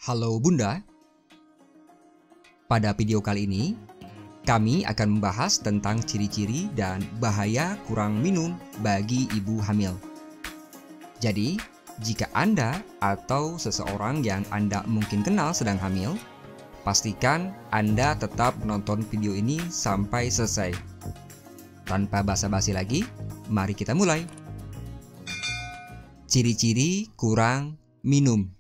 Halo Bunda, pada video kali ini kami akan membahas tentang ciri-ciri dan bahaya kurang minum bagi ibu hamil. Jadi, jika Anda atau seseorang yang Anda mungkin kenal sedang hamil, pastikan Anda tetap menonton video ini sampai selesai. Tanpa basa-basi lagi, mari kita mulai. Ciri-ciri kurang minum.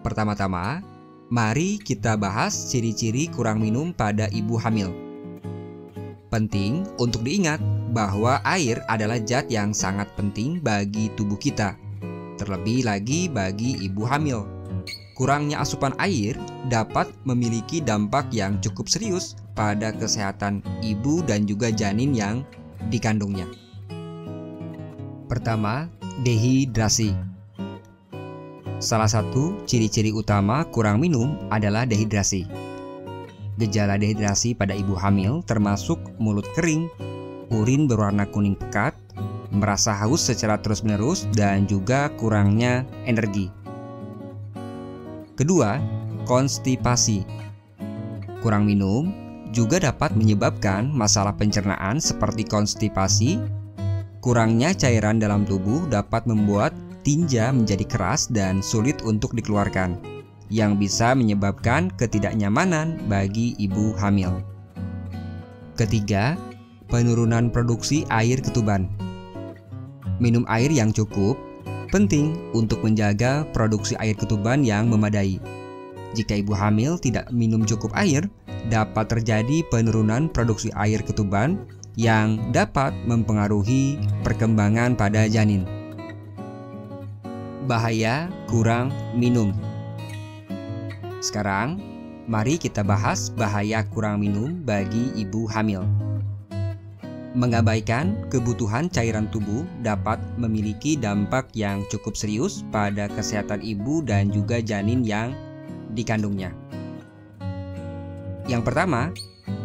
Pertama-tama, mari kita bahas ciri-ciri kurang minum pada ibu hamil. Penting untuk diingat bahwa air adalah zat yang sangat penting bagi tubuh kita, terlebih lagi bagi ibu hamil. Kurangnya asupan air dapat memiliki dampak yang cukup serius pada kesehatan ibu dan juga janin yang dikandungnya. Pertama, dehidrasi. Salah satu ciri-ciri utama kurang minum adalah dehidrasi. Gejala dehidrasi pada ibu hamil termasuk mulut kering, urin berwarna kuning pekat, merasa haus secara terus-menerus, dan juga kurangnya energi. Kedua, konstipasi. Kurang minum juga dapat menyebabkan masalah pencernaan seperti konstipasi. Kurangnya cairan dalam tubuh dapat membuat tinja menjadi keras dan sulit untuk dikeluarkan, yang bisa menyebabkan ketidaknyamanan bagi ibu hamil. Ketiga, penurunan produksi air ketuban. Minum air yang cukup penting untuk menjaga produksi air ketuban yang memadai. Jika ibu hamil tidak minum cukup air, dapat terjadi penurunan produksi air ketuban yang dapat mempengaruhi perkembangan pada janin. Bahaya kurang minum. Sekarang, mari kita bahas bahaya kurang minum bagi ibu hamil. Mengabaikan kebutuhan cairan tubuh dapat memiliki dampak yang cukup serius pada kesehatan ibu dan juga janin yang dikandungnya. Yang pertama,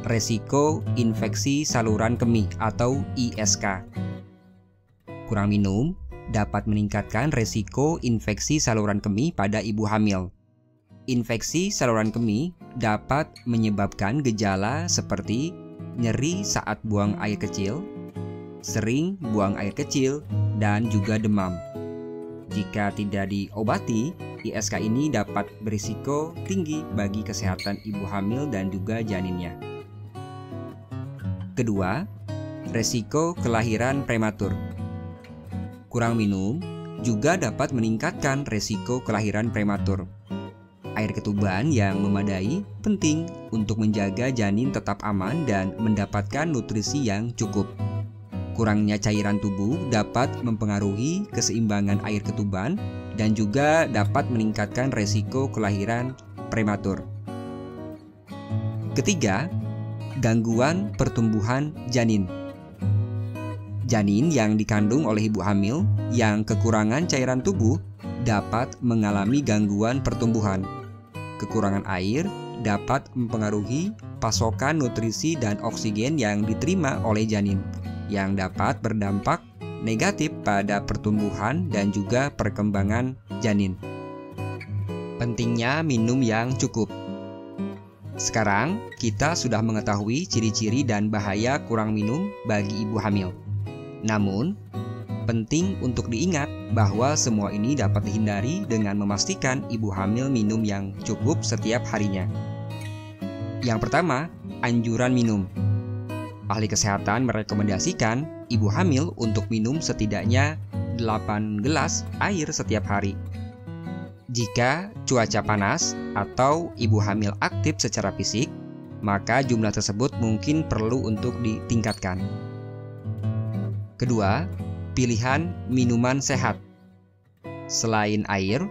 resiko infeksi saluran kemih atau ISK. Kurang minum dapat meningkatkan resiko infeksi saluran kemih pada ibu hamil. Infeksi saluran kemih dapat menyebabkan gejala seperti nyeri saat buang air kecil, sering buang air kecil, dan juga demam. Jika tidak diobati, ISK ini dapat berisiko tinggi bagi kesehatan ibu hamil dan juga janinnya. Kedua, resiko kelahiran prematur. Kurang minum juga dapat meningkatkan resiko kelahiran prematur. Air ketuban yang memadai penting untuk menjaga janin tetap aman dan mendapatkan nutrisi yang cukup. Kurangnya cairan tubuh dapat mempengaruhi keseimbangan air ketuban dan juga dapat meningkatkan resiko kelahiran prematur. Ketiga, gangguan pertumbuhan janin. Janin yang dikandung oleh ibu hamil yang kekurangan cairan tubuh dapat mengalami gangguan pertumbuhan. Kekurangan air dapat mempengaruhi pasokan nutrisi dan oksigen yang diterima oleh janin, yang dapat berdampak negatif pada pertumbuhan dan juga perkembangan janin. Pentingnya minum yang cukup. Sekarang kita sudah mengetahui ciri-ciri dan bahaya kurang minum bagi ibu hamil. Namun, penting untuk diingat bahwa semua ini dapat dihindari dengan memastikan ibu hamil minum yang cukup setiap harinya. Yang pertama, anjuran minum. Ahli kesehatan merekomendasikan ibu hamil untuk minum setidaknya 8 gelas air setiap hari. Jika cuaca panas atau ibu hamil aktif secara fisik, maka jumlah tersebut mungkin perlu untuk ditingkatkan. Kedua, pilihan minuman sehat. Selain air,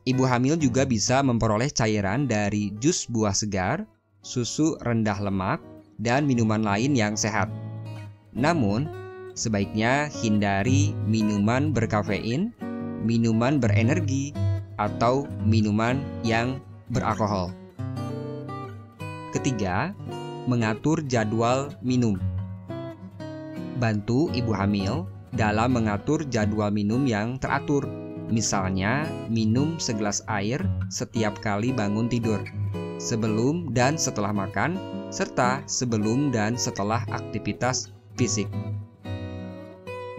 ibu hamil juga bisa memperoleh cairan dari jus buah segar, susu rendah lemak, dan minuman lain yang sehat. Namun, sebaiknya hindari minuman berkafein, minuman berenergi, atau minuman yang beralkohol. Ketiga, mengatur jadwal minum. Bantu ibu hamil dalam mengatur jadwal minum yang teratur Misalnya, minum segelas air setiap kali bangun tidur, sebelum dan setelah makan, serta sebelum dan setelah aktivitas fisik.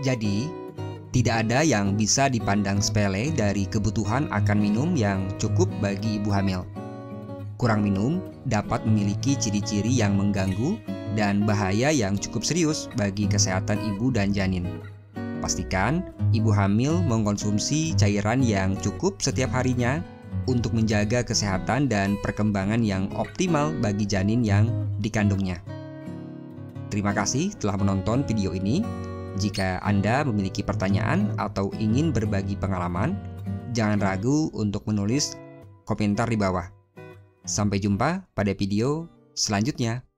Jadi, tidak ada yang bisa dipandang sepele dari kebutuhan akan minum yang cukup bagi ibu hamil. Kurang minum dapat memiliki ciri-ciri yang mengganggu dan bahaya yang cukup serius bagi kesehatan ibu dan janin. Pastikan ibu hamil mengkonsumsi cairan yang cukup setiap harinya untuk menjaga kesehatan dan perkembangan yang optimal bagi janin yang dikandungnya. Terima kasih telah menonton video ini. Jika Anda memiliki pertanyaan atau ingin berbagi pengalaman, jangan ragu untuk menulis komentar di bawah. Sampai jumpa pada video selanjutnya.